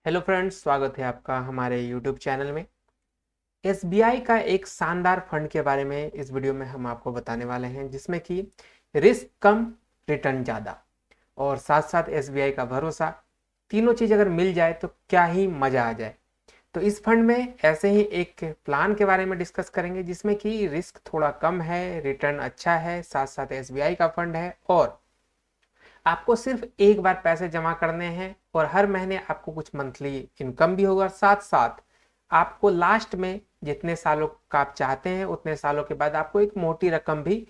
Hello friends, स्वागत है आपका हमारे यूट्यूब चैनल में। एसबीआई का एक शानदार फंड के बारे में इस वीडियो में हम आपको बताने वाले हैं, जिसमें कि रिस्क कम, रिटर्न ज़्यादा और साथ साथ एसबीआई का भरोसा, तीनों चीज़ अगर मिल जाए तो क्या ही मज़ा आ जाए। तो इस फंड में ऐसे ही एक प्लान के बारे में डिस्कस करेंगे, जिसमें कि रिस्क थोड़ा कम है, रिटर्न अच्छा है, साथ साथ एसबीआई का फंड है और आपको सिर्फ एक बार पैसे जमा करने हैं और हर महीने आपको कुछ मंथली इनकम भी होगा। साथ साथ आपको लास्ट में जितने सालों का आप चाहते हैं उतने सालों के बाद आपको एक मोटी रकम भी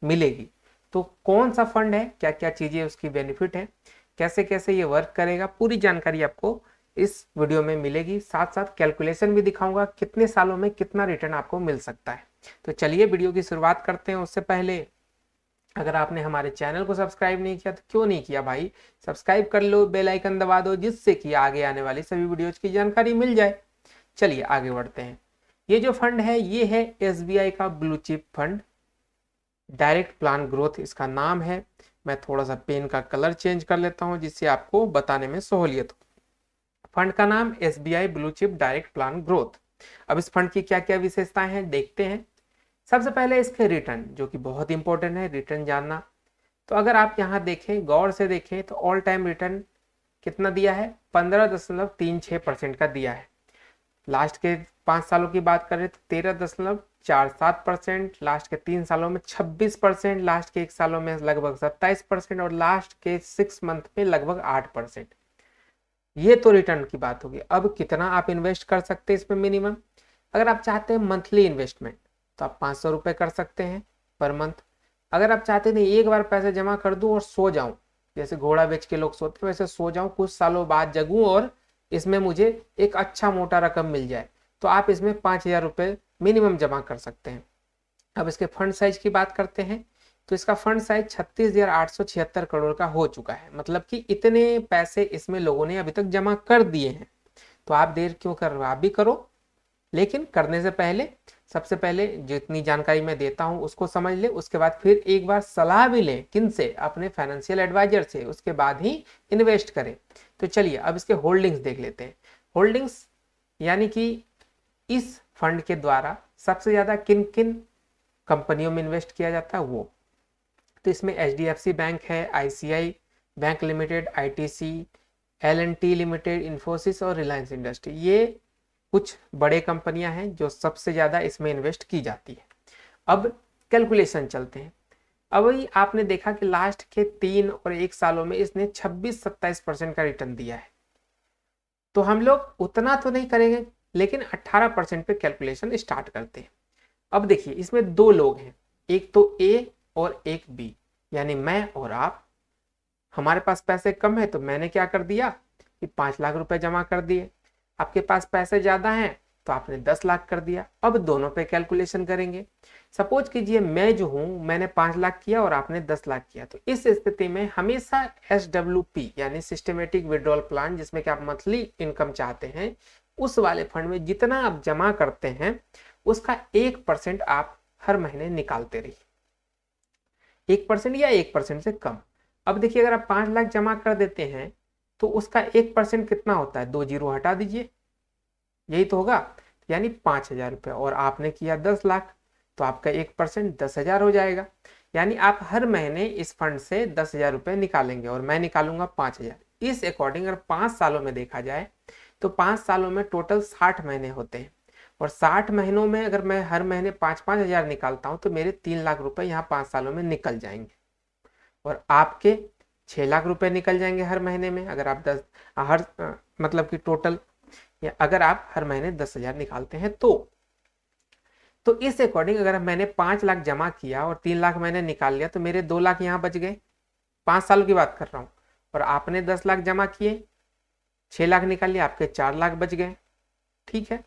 मिलेगी। तो कौन सा फंड है, क्या क्या चीज़ें उसकी बेनिफिट है, कैसे कैसे ये वर्क करेगा, पूरी जानकारी आपको इस वीडियो में मिलेगी। साथ साथ कैलकुलेशन भी दिखाऊंगा कितने सालों में कितना रिटर्न आपको मिल सकता है। तो चलिए वीडियो की शुरुआत करते हैं। उससे पहले अगर आपने हमारे चैनल को सब्सक्राइब नहीं किया तो क्यों नहीं किया भाई, सब्सक्राइब कर लो, बेल आइकन दबा दो, जिससे कि आगे आने वाली सभी वीडियोज की जानकारी मिल जाए। चलिए आगे बढ़ते हैं। ये जो फंड है ये है एसबीआई का blue chip fund, direct plan growth इसका नाम है। मैं थोड़ा सा पेन का कलर चेंज कर लेता हूं जिससे आपको बताने में सहूलियत हो। फंड का नाम SBI blue chip direct plan growth. अब इस फंड की क्या क्या विशेषताएं हैं देखते हैं। सबसे पहले इसके रिटर्न, जो कि बहुत इंपॉर्टेंट है रिटर्न जानना। तो अगर आप यहाँ देखें, गौर से देखें, तो ऑल टाइम रिटर्न कितना दिया है, 15.36% का दिया है। लास्ट के 5 सालों की बात करें तो 13.47%, लास्ट के 3 सालों में 26%, लास्ट के 1 सालों में लगभग 27% और लास्ट के 6 मंथ में लगभग 8%। ये तो रिटर्न की बात होगी। अब कितना आप इन्वेस्ट कर सकते हैं इसमें मिनिमम, अगर आप चाहते हैं मंथली इन्वेस्टमेंट तो आप 500 रुपये कर सकते हैं पर मंथ। अगर आप चाहते नहीं एक बार पैसे जमा कर दूं और सो जाऊं, जैसे घोड़ा बेच के लोग सोते हैं वैसे सो जाऊं, कुछ सालों बाद जगूं और इसमें मुझे एक अच्छा मोटा रकम मिल जाए, तो आप इसमें 5,000 रुपये मिनिमम जमा कर सकते हैं। अब इसके फंड साइज की बात करते हैं तो इसका फंड साइज 36,876 करोड़ का हो चुका है। मतलब कि इतने पैसे इसमें लोगों ने अभी तक जमा कर दिए हैं। तो आप देर क्यों कर रहे हो, आप भी करो, लेकिन करने से पहले सबसे पहले जितनी जानकारी मैं देता हूं उसको समझ ले, उसके बाद फिर एक बार सलाह भी लें, किनसे, अपने फाइनेंशियल एडवाइजर से, उसके बाद ही इन्वेस्ट करें। तो चलिए अब इसके होल्डिंग्स देख लेते हैं। होल्डिंग्स यानी कि इस फंड के द्वारा सबसे ज्यादा किन किन कंपनियों में इन्वेस्ट किया जाता है वो। तो इसमें एचडीएफसी बैंक है, ICI bank limited, ITC, L&T limited, Infosys और रिलायंस इंडस्ट्री, ये कुछ बड़े कंपनियां हैं जो सबसे ज्यादा इसमें इन्वेस्ट की जाती है। अब कैलकुलेशन चलते हैं। अब वही आपने देखा कि लास्ट के 3 और 1 सालों में इसने 26-27% का रिटर्न दिया है। तो हम लोग उतना तो नहीं करेंगे, लेकिन 18% पे कैलकुलेशन स्टार्ट करते हैं। अब देखिए इसमें दो लोग हैं, एक तो ए और एक बी, यानी मैं और आप। हमारे पास पैसे कम है तो मैंने क्या कर दिया कि 5 लाख रुपए जमा कर दिए। आपके पास पैसे ज्यादा हैं तो आपने 10 लाख कर दिया। अब दोनों पे कैलकुलेशन करेंगे। सपोज कीजिए मैं जो हूं मैंने 5 लाख किया और आपने 10 लाख किया, तो इस स्थिति में हमेशा SWP यानी सिस्टमेटिक विड्रॉल प्लान, जिसमें कि आप मंथली इनकम चाहते हैं, उस वाले फंड में जितना आप जमा करते हैं उसका 1% आप हर महीने निकालते रहिए, 1% या 1% से कम। अब देखिए अगर आप 5 लाख जमा कर देते हैं तो उसका 1% कितना होता है, 2 जीरो हटा दीजिए, यही तो होगा, यानी 5,000 रुपये। और आपने किया 10 लाख तो आपका 1% 10,000 हो जाएगा। यानी आप हर महीने इस फंड से 10,000 रुपये निकालेंगे और मैं निकालूंगा 5,000। इस अकॉर्डिंग अगर 5 सालों में देखा जाए तो 5 सालों में टोटल 60 महीने होते हैं। और 60 महीनों में अगर मैं हर महीने 5-5 हजार निकालता हूं तो मेरे 3 लाख रुपए यहाँ 5 सालों में निकल जाएंगे। और आपके 6 लाख रुपए निकल जाएंगे हर महीने में, अगर आप मतलब कि टोटल, या अगर आप हर महीने 10,000 निकालते हैं तो इस अकॉर्डिंग अगर मैंने 5 लाख जमा किया और 3 लाख मैंने निकाल लिया तो मेरे 2 लाख यहाँ बच गए। 5 सालों की बात कर रहा हूँ। और आपने 10 लाख जमा किए, 6 लाख निकाल लिए, आपके 4 लाख बच गए। ठीक है,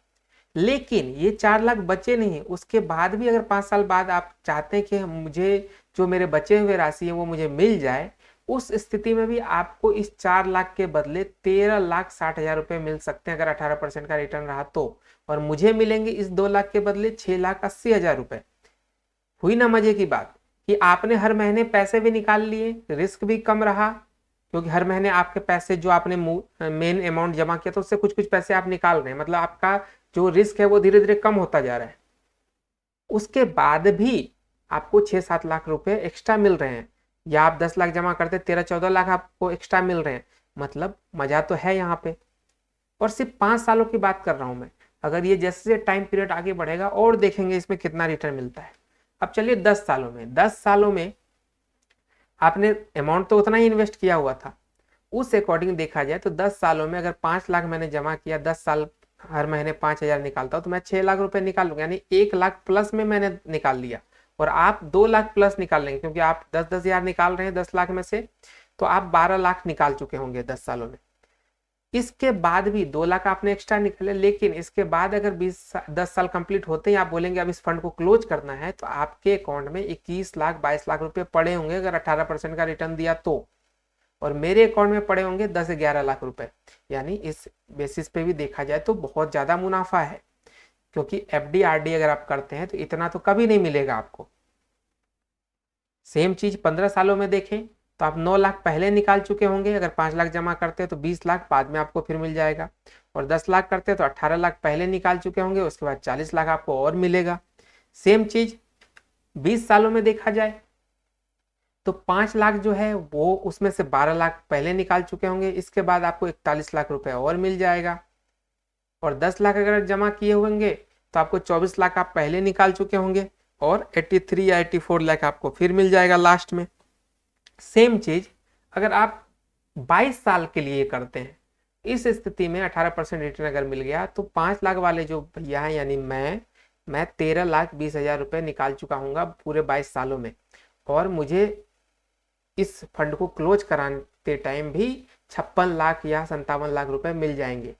लेकिन ये 4 लाख बचे नहीं, उसके बाद भी अगर 5 साल बाद आप चाहते हैं कि मुझे जो मेरे बचे हुए राशि है वो मुझे मिल जाए, उस स्थिति में भी आपको इस 4 लाख के बदले 13,60,000 रुपए मिल सकते हैं, अगर 18% का रिटर्न रहा तो। और मुझे मिलेंगे इस 2 लाख के बदले 6,80,000 रुपए। हुई ना मजे की बात, कि आपने हर महीने पैसे भी निकाल लिए, रिस्क भी कम रहा क्योंकि हर महीने आपके पैसे जो आपने मेन अमाउंट जमा किया तो उससे कुछ कुछ पैसे आप निकाल रहे हैं, मतलब आपका जो रिस्क है वो धीरे धीरे कम होता जा रहा है। उसके बाद भी आपको 6-7 लाख रुपए एक्स्ट्रा मिल रहे हैं, या आप 10 लाख जमा करते 13-14 लाख आपको एक्स्ट्रा मिल रहे हैं, मतलब मजा तो है यहाँ पे। और सिर्फ 5 सालों की बात कर रहा हूं मैं। अगर ये जैसे टाइम पीरियड आगे बढ़ेगा और देखेंगे इसमें कितना रिटर्न मिलता है। अब चलिए 10 सालों में, 10 सालों में आपने अमाउंट तो उतना ही इन्वेस्ट किया हुआ था, उस अकॉर्डिंग देखा जाए तो 10 सालों में अगर 5 लाख मैंने जमा किया, 10 साल हर महीने 5,000 निकालता हूं तो मैं 6 लाख रुपए निकाल लूंगा, यानी 1 लाख प्लस में मैंने निकाल लिया। और आप 2 लाख प्लस निकाल लेंगे, क्योंकि आप 10-10 हजार निकाल रहे हैं 10 लाख में से, तो आप 12 लाख निकाल चुके होंगे 10 सालों में। इसके बाद भी 2 लाख आपने एक्स्ट्रा निकाले, लेकिन इसके बाद अगर 10 साल कंप्लीट होते ही आप बोलेंगे अब इस फंड को क्लोज करना है, तो आपके अकाउंट में 21 लाख 22 लाख रुपए पड़े होंगे अगर 18% का रिटर्न दिया तो। और मेरे अकाउंट में पड़े होंगे 10-11 लाख रुपए। यानी इस बेसिस पे भी देखा जाए तो बहुत ज्यादा मुनाफा है, क्योंकि एफडी आरडी अगर आप करते हैं तो इतना तो कभी नहीं मिलेगा आपको। सेम चीज 15 सालों में देखें तो आप 9 लाख पहले निकाल चुके होंगे, अगर 5 लाख जमा करते हैं तो 20 लाख बाद में आपको फिर मिल जाएगा। और 10 लाख करते हैं तो 18 लाख पहले निकाल चुके होंगे, उसके बाद 40 लाख आपको और मिलेगा। सेम चीज 20 सालों में देखा जाए तो 5 लाख जो है वो उसमें से 12 लाख पहले निकाल चुके होंगे, इसके बाद आपको 41 लाख रुपए और मिल जाएगा। और 10 लाख अगर जमा किए होंगे तो आपको 24 लाख आप पहले निकाल चुके होंगे, और 83 या 84 लाख आपको फिर मिल जाएगा लास्ट में। सेम चीज अगर आप 22 साल के लिए करते हैं, इस स्थिति में 18% रिटर्न अगर मिल गया तो 5 लाख वाले जो भैया हैं, यानी मैं 13,20,000 रुपए निकाल चुका हूँ पूरे 22 सालों में, और मुझे इस फंड को क्लोज कराते टाइम भी 56 लाख या 57 लाख रुपए मिल जाएंगे।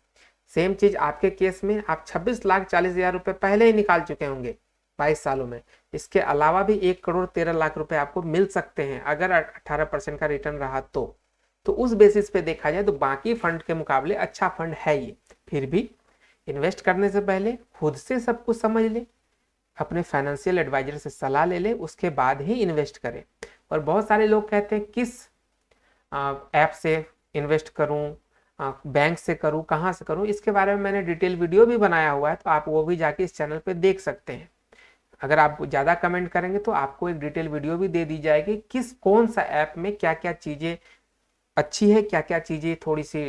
सेम चीज आपके केस में आप 26,40,000 रुपए पहले ही निकाल चुके होंगे 22 सालों में। इसके अलावा भी 1,13,00,000 रुपए आपको मिल सकते हैं अगर 18% का रिटर्न रहा तो उस बेसिस पे देखा जाए तो बाकी फंड के मुकाबले अच्छा फंड है ये। फिर भी इन्वेस्ट करने से पहले खुद से सब कुछ समझ ले, अपने फाइनेंशियल एडवाइजर से सलाह ले ले, उसके बाद ही इन्वेस्ट करें। और बहुत सारे लोग कहते हैं किस ऐप से इन्वेस्ट करूं, बैंक से करूं, कहाँ से करूं, इसके बारे में मैंने डिटेल वीडियो भी बनाया हुआ है, तो आप वो भी जाके इस चैनल पे देख सकते हैं। अगर आप ज़्यादा कमेंट करेंगे तो आपको एक डिटेल वीडियो भी दे दी जाएगी कौन सा ऐप में क्या क्या चीज़ें अच्छी है, क्या क्या चीज़ें थोड़ी सी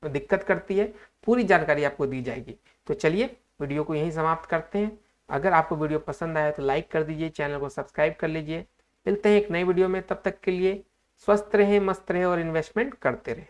दिक्कत करती है, पूरी जानकारी आपको दी जाएगी। तो चलिए वीडियो को यहीं समाप्त करते हैं। अगर आपको वीडियो पसंद आया तो लाइक कर दीजिए, चैनल को सब्सक्राइब कर लीजिए। मिलते हैं एक नई वीडियो में, तब तक के लिए स्वस्थ रहें, मस्त रहें और इन्वेस्टमेंट करते रहें।